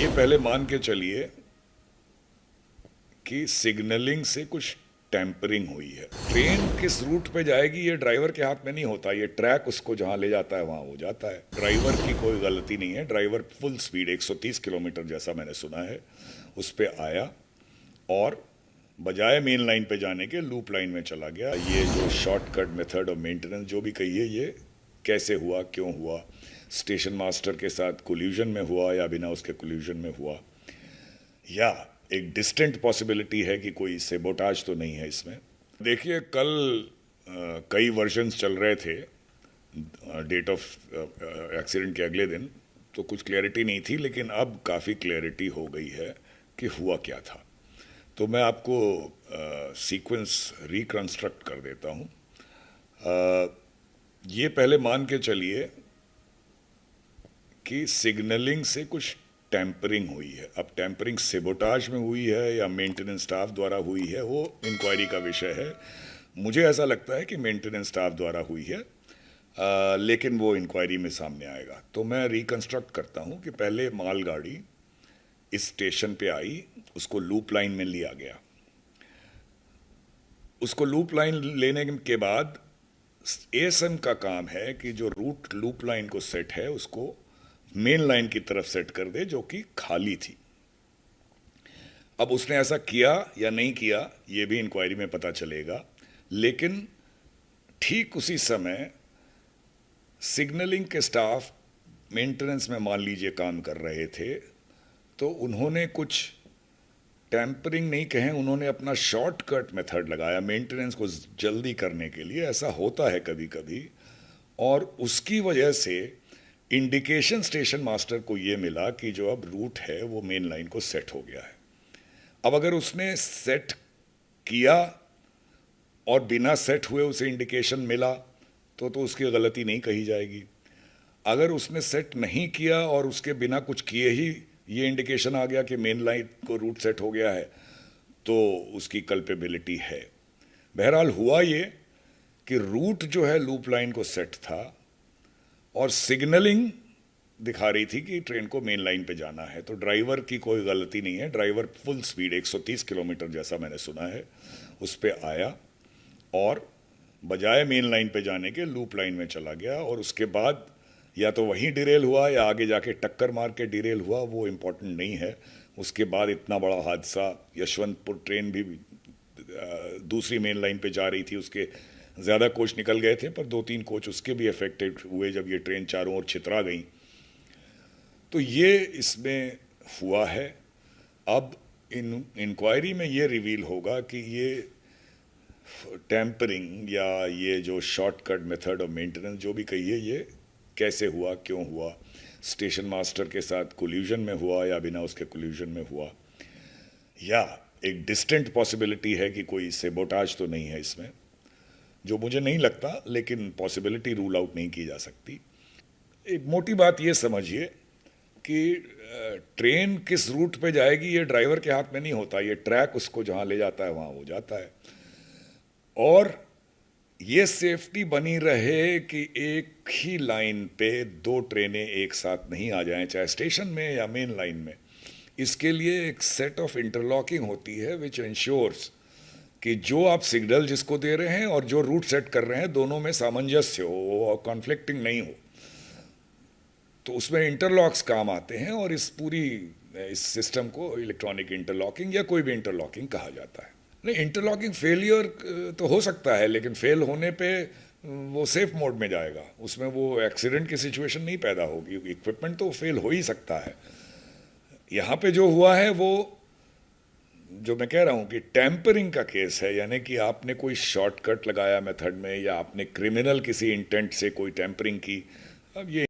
ये पहले मान के चलिए कि सिग्नलिंग से कुछ टैंपरिंग हुई है। ट्रेन किस रूट पे जाएगी ये ड्राइवर के हाथ में नहीं होता, ये ट्रैक उसको जहां ले जाता है वहां हो जाता है। ड्राइवर की कोई गलती नहीं है। ड्राइवर फुल स्पीड 130 किलोमीटर जैसा मैंने सुना है उस पे आया और बजाय मेन लाइन पे जाने के लूप लाइन में चला गया। ये जो शॉर्टकट मेथड ऑफ मेंटेनेंस जो भी कहिए, ये कैसे हुआ, क्यों हुआ, स्टेशन मास्टर के साथ कोल्यूजन में हुआ या बिना उसके कोल्यूजन में हुआ, या एक डिस्टेंट पॉसिबिलिटी है कि कोई सेबोटाज तो नहीं है इसमें। देखिए, कल कई वर्जन्स चल रहे थे डेट ऑफ एक्सीडेंट के अगले दिन, तो कुछ क्लैरिटी नहीं थी, लेकिन अब काफ़ी क्लैरिटी हो गई है कि हुआ क्या था। तो मैं आपको सीक्वेंस रिकंस्ट्रक्ट कर देता हूँ। ये पहले मान के चलिए कि सिग्नलिंग से कुछ टैंपरिंग हुई है। अब टैंपरिंग सेबोटाज में हुई है या मेंटेनेंस स्टाफ द्वारा हुई है, वो इंक्वायरी का विषय है। मुझे ऐसा लगता है कि मेंटेनेंस स्टाफ द्वारा हुई है, लेकिन वो इंक्वायरी में सामने आएगा। तो मैं रिकंस्ट्रक्ट करता हूँ कि पहले मालगाड़ी इस स्टेशन पे आई, उसको लूप लाइन में लिया गया। उसको लूप लाइन लेने के बाद एएसएम का काम है कि जो रूट लूप लाइन को सेट है उसको मेन लाइन की तरफ सेट कर दे, जो कि खाली थी। अब उसने ऐसा किया या नहीं किया ये भी इंक्वायरी में पता चलेगा, लेकिन ठीक उसी समय सिग्नलिंग के स्टाफ मेंटेनेंस में मान लीजिए काम कर रहे थे, तो उन्होंने कुछ टैंपरिंग नहीं कहें, उन्होंने अपना शॉर्टकट मेथड लगाया मेंटेनेंस को जल्दी करने के लिए। ऐसा होता है कभी कभी, और उसकी वजह से इंडिकेशन स्टेशन मास्टर को ये मिला कि जो अब रूट है वो मेन लाइन को सेट हो गया है। अब अगर उसने सेट किया और बिना सेट हुए उसे इंडिकेशन मिला तो उसकी गलती नहीं कही जाएगी। अगर उसने सेट नहीं किया और उसके बिना कुछ किए ही ये इंडिकेशन आ गया कि मेन लाइन को रूट सेट हो गया है, तो उसकी कल्पेबिलिटी है। बहरहाल हुआ ये कि रूट जो है लूप लाइन को सेट था और सिग्नलिंग दिखा रही थी कि ट्रेन को मेन लाइन पे जाना है, तो ड्राइवर की कोई गलती नहीं है। ड्राइवर फुल स्पीड 130 किलोमीटर जैसा मैंने सुना है उस पे आया और बजाय मेन लाइन पे जाने के लूप लाइन में चला गया, और उसके बाद या तो वहीं डिरेल हुआ या आगे जाके टक्कर मार के डिरेल हुआ, वो इम्पोर्टेंट नहीं है। उसके बाद इतना बड़ा हादसा, यशवंतपुर ट्रेन भी दूसरी मेन लाइन पे जा रही थी, उसके ज़्यादा कोच निकल गए थे, पर 2-3 कोच उसके भी अफेक्टेड हुए जब ये ट्रेन चारों ओर छितरा गई। तो ये इसमें हुआ है। अब इंक्वायरी में ये रिवील होगा कि ये टैंपरिंग या ये जो शॉर्टकट मेथड ऑफ मेंटेनेंस जो भी कहिए, ये कैसे हुआ, क्यों हुआ, स्टेशन मास्टर के साथ कोल्यूजन में हुआ या बिना उसके कोल्यूजन में हुआ, या एक डिस्टेंट पॉसिबिलिटी है कि कोई सेबोटाज तो नहीं है इसमें, जो मुझे नहीं लगता, लेकिन पॉसिबिलिटी रूल आउट नहीं की जा सकती। एक मोटी बात ये समझिए कि ट्रेन किस रूट पे जाएगी ये ड्राइवर के हाथ में नहीं होता, ये ट्रैक उसको जहां ले जाता है वहां हो जाता है। और ये सेफ्टी बनी रहे कि एक ही लाइन पे 2 ट्रेनें एक साथ नहीं आ जाएं, चाहे स्टेशन में या मेन लाइन में। इसके लिए एक सेट ऑफ इंटरलॉकिंग होती है विच इंश्योर्स कि जो आप सिग्नल जिसको दे रहे हैं और जो रूट सेट कर रहे हैं दोनों में सामंजस्य हो और कॉन्फ्लिक्टिंग नहीं हो। तो उसमें इंटरलॉक्स काम आते हैं, और इस सिस्टम को इलेक्ट्रॉनिक इंटरलॉकिंग या कोई भी इंटरलॉकिंग कहा जाता है। नहीं, इंटरलॉकिंग फेलियर तो हो सकता है, लेकिन फेल होने पे वो सेफ मोड में जाएगा, उसमें वो एक्सीडेंट की सिचुएशन नहीं पैदा होगी। इक्विपमेंट तो फेल हो ही सकता है। यहाँ पे जो हुआ है वो, जो मैं कह रहा हूँ कि टैंपरिंग का केस है, यानी कि आपने कोई शॉर्टकट लगाया मेथड में या आपने क्रिमिनल किसी इंटेंट से कोई टैंपरिंग की। अब ये